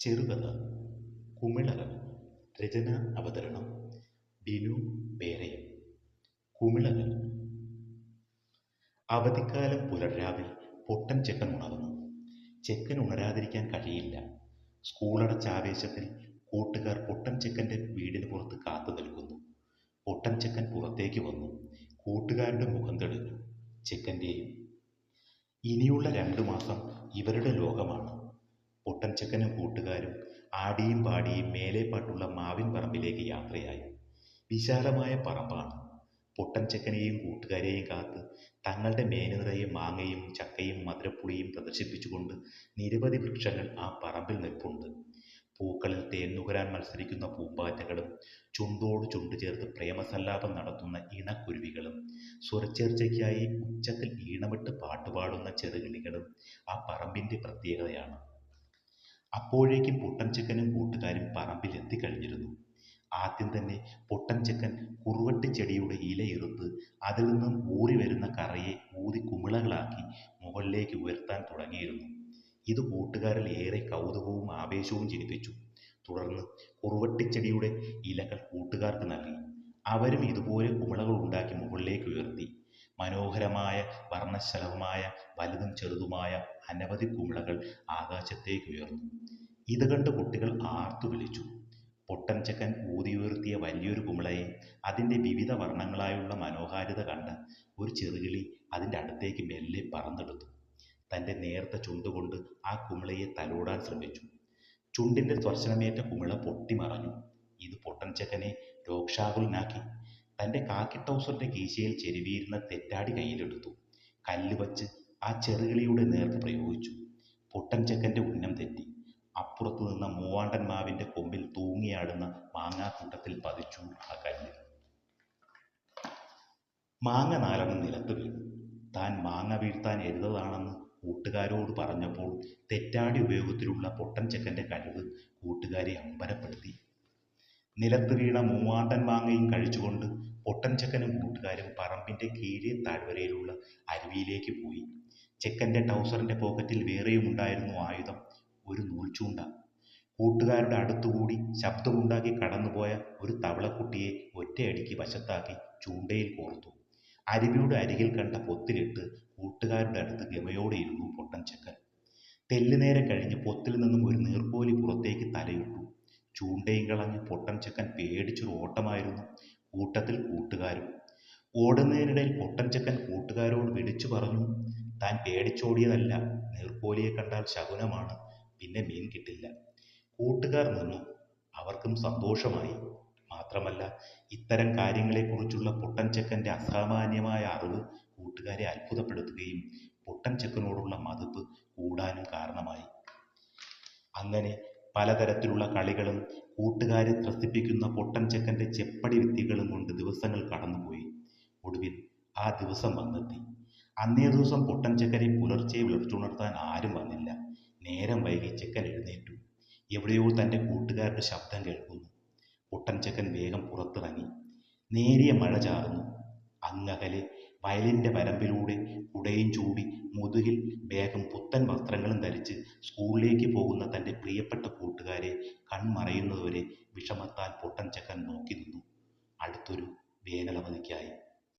ചെറുകഥ കുമിളകൾ. രചന അവതരണം ബിനു പേരയം. കുമിളകൾ. അവധിക്കാലം പുലർരാവിൽ പൊട്ടൻ ചെക്കൻ ഉണർന്നു. ചെക്കൻ ഉണരാതിരിക്കാൻ കഴിയില്ല. സ്കൂളടച്ച ആവേശത്തിൽ കൂട്ടുകാർ പൊട്ടൻ ചെക്കൻ്റെ വീടിന് പുറത്ത് കാത്തു നിൽക്കുന്നു. പൊട്ടൻ ചെക്കൻ പുറത്തേക്ക് വന്നു. കൂട്ടുകാരുടെ മുഖം തെളിഞ്ഞു, ചെക്കൻ്റെയും. ഇനിയുള്ള 2 മാസം ഇവരുടെ ലോകമാണ്. പൊട്ടൻ ചെക്കനും കൂട്ടുകാരും ആടിയും പാടിയും മേലേപ്പാട്ടുള്ള മാവിൻ പറമ്പിലേക്ക് യാത്രയായി. വിശാലമായ പറമ്പാണ്. പൊട്ടൻ ചെക്കനെയും കൂട്ടുകാരെയും കാത്ത് തങ്ങളുടെ മേനു നിറയെ മാങ്ങയും ചക്കയും മധുരപ്പുളിയും പ്രദർശിപ്പിച്ചുകൊണ്ട് നിരവധി വൃക്ഷങ്ങൾ ആ പറമ്പിൽ നിൽപ്പുണ്ട്. പൂക്കളിൽ തേൻ നുകരാൻ മത്സരിക്കുന്ന പൂമ്പാറ്റകളും ചുണ്ടോട് ചുണ്ട് ചേർത്ത് പ്രേമസല്ലാപം നടത്തുന്ന ഇണക്കുരുവികളും സ്വരച്ചേർച്ചയ്ക്കായി ഉച്ചത്തിൽ ഈണമിട്ട് പാട്ടുപാടുന്ന ചെറുകിളികളും ആ പറമ്പിൻ്റെ പ്രത്യേകതയാണ്. അപ്പോഴേക്കും പൊട്ടൻ ചെക്കനും കൂട്ടുകാരും പറമ്പിൽ എത്തിക്കഴിഞ്ഞിരുന്നു. ആദ്യം തന്നെ പൊട്ടൻ ചെക്കൻ കുറുവട്ടിച്ചെടിയുടെ ഇലയിറുത്ത് അതിൽ നിന്നും ഊറി വരുന്ന കറയെ ഊതി കുമിളകളാക്കി മുകളിലേക്ക് ഉയർത്താൻ തുടങ്ങിയിരുന്നു. ഇത് കൂട്ടുകാരിൽ ഏറെ കൗതുകവും ആവേശവും ജനിപ്പിച്ചു. തുടർന്ന് കുറുവട്ടിച്ചെടിയുടെ ഇലകൾ കൂട്ടുകാർക്ക് നൽകി. അവരും ഇതുപോലെ കുമിളകൾ ഉണ്ടാക്കി മുകളിലേക്ക് ഉയർത്തി. മനോഹരമായ വർണ്ണശലഭമായ വലുതും ചെറുതുമായ അനവധി കുമിളകൾ ആകാശത്തേക്ക് ഉയർന്നു. ഇത് കണ്ട് കുട്ടികൾ ആർത്തു വിളിച്ചു. പൊട്ടൻ ചെക്കൻ ഊതിയുയർത്തിയ വലിയൊരു കുമിളയെ അതിൻ്റെ വിവിധ വർണ്ണങ്ങളായുള്ള മനോഹാരിത കണ്ട ഒരു ചെറുകിളി അതിൻ്റെ അടുത്തേക്ക് മെല്ലെ പറന്നെടുത്തു. തൻ്റെ നേർത്ത ചുണ്ടുകൊണ്ട് ആ കുമിളയെ തലോടാൻ ശ്രമിച്ചു. ചുണ്ടിൻ്റെ സ്പർശനമേറ്റ കുമിള പൊട്ടിമറഞ്ഞു. ഇത് പൊട്ടൻ ചെക്കനെ രോക്ഷാകുലനാക്കി. തൻ്റെ കാക്കി ടൗസറിൻ്റെ കീശയിൽ ചെരുവിയിരുന്ന തെറ്റാടി കയ്യിലെടുത്തു. കല്ല് വച്ച് ആ ചെറുകിളിയുടെ നേർക്ക് പ്രയോഗിച്ചു. പൊട്ടൻ ചെക്കൻ്റെ ഉന്നം തെറ്റി. അപ്പുറത്തു നിന്ന മൂവാണ്ടൻ മാവിൻ്റെ കൊമ്പിൽ തൂങ്ങിയാടുന്ന മാങ്ങാക്കൂട്ടത്തിൽ പതിച്ചു ആ കല്ല്. മാങ്ങ 4 നിലത്ത് വീണു. താൻ മാങ്ങ വീഴ്ത്താൻ എഴുതതാണെന്ന് കൂട്ടുകാരോട് പറഞ്ഞപ്പോൾ തെറ്റാടി ഉപയോഗത്തിലുള്ള പൊട്ടൻ ചെക്കൻ്റെ കഴിവ് കൂട്ടുകാരെ അമ്പരപ്പെടുത്തി. നിലത്ത് വീണ മൂവാണ്ടൻ മാങ്ങയും കഴിച്ചുകൊണ്ട് പൊട്ടൻ ചെക്കനും കൂട്ടുകാരും പറമ്പിൻ്റെ കീഴേ താഴ്വരയിലുള്ള അരുവിയിലേക്ക് പോയി. ചെക്കൻ്റെ ടൗസറിൻ്റെ പോക്കറ്റിൽ വേറെയും ഉണ്ടായിരുന്നു ആയുധം, ഒരു നൂൽച്ചൂണ്ട. കൂട്ടുകാരുടെ അടുത്തുകൂടി ശബ്ദമുണ്ടാക്കി കടന്നുപോയ ഒരു തവളക്കുട്ടിയെ ഒറ്റയടിക്ക് വശത്താക്കി ചൂണ്ടയിൽ കോർത്തു. അരുവിയുടെ അരികിൽ കണ്ട പൊത്തിലിട്ട് കൂട്ടുകാരുടെ അടുത്ത് ഗമയോടെ ഇരുന്നു പൊട്ടൻ ചെക്കൻ. തെല്ലുനേരം കഴിഞ്ഞ് പൊത്തിൽ നിന്നും ഒരു നീർക്കോലി പുറത്തേക്ക് തലയിട്ടു. ചൂണ്ടയും കളഞ്ഞ് പൊട്ടൻ ചെക്കൻ പേടിച്ചൊരു ഓട്ടമായിരുന്നു. കൂട്ടത്തിൽ കൂട്ടുകാരും. ഓടുന്നതിനിടയിൽ പൊട്ടൻ ചെക്കൻ കൂട്ടുകാരോട് വിളിച്ചു പറഞ്ഞു, താൻ പേടിച്ചോടിയതല്ല, നീർക്കോലിയെ കണ്ടാൽ ശകുനമാണ്, പിന്നെ മീൻ കിട്ടില്ല. കൂട്ടുകാർ നിന്നു. അവർക്കും സന്തോഷമായി. മാത്രമല്ല, ഇത്തരം കാര്യങ്ങളെക്കുറിച്ചുള്ള പൊട്ടൻ ചെക്കൻ്റെ അസാമാന്യമായ അറിവ് കൂട്ടുകാരെ അത്ഭുതപ്പെടുത്തുകയും പൊട്ടൻ ചെക്കനോടുള്ള മതിപ്പ് കൂടാനും കാരണമായി. അങ്ങനെ പലതരത്തിലുള്ള കളികളും കൂട്ടുകാരെ ത്രസിപ്പിക്കുന്ന പൊട്ടൻ ചെക്കൻ്റെ ചെപ്പടി വിദ്യകളും കൊണ്ട് ദിവസങ്ങൾ കടന്നുപോയി. ഒടുവിൽ ആ ദിവസം വന്നെത്തി. അന്നേ ദിവസം പൊട്ടൻ ചെക്കനെ പുലർച്ചെ വിളിച്ചുണർത്താൻ ആരും വന്നില്ല. നേരം വൈകി ചെക്കൻ എഴുന്നേറ്റു. എവിടെയോ തൻ്റെ കൂട്ടുകാരുടെ ശബ്ദം കേൾക്കുന്നു. പൊട്ടൻ ചെക്കൻ വേഗം പുറത്തിറങ്ങി. നേരിയ മഴ ചാറുന്നു. അങ്ങകലെ വയലിൻ്റെ വരമ്പിലൂടെ കുടയും ചൂടി മുതുകിൽ വേഗം പുത്തൻ വസ്ത്രങ്ങളും ധരിച്ച് സ്കൂളിലേക്ക് പോകുന്ന തൻ്റെ പ്രിയപ്പെട്ട കൂട്ടുകാരെ കൺമറയുന്നതുവരെ വിഷമത്താൽ പൊട്ടൻ ചെക്കൻ നോക്കി നിന്നു. അടുത്തൊരു വേനലവധിക്കായി.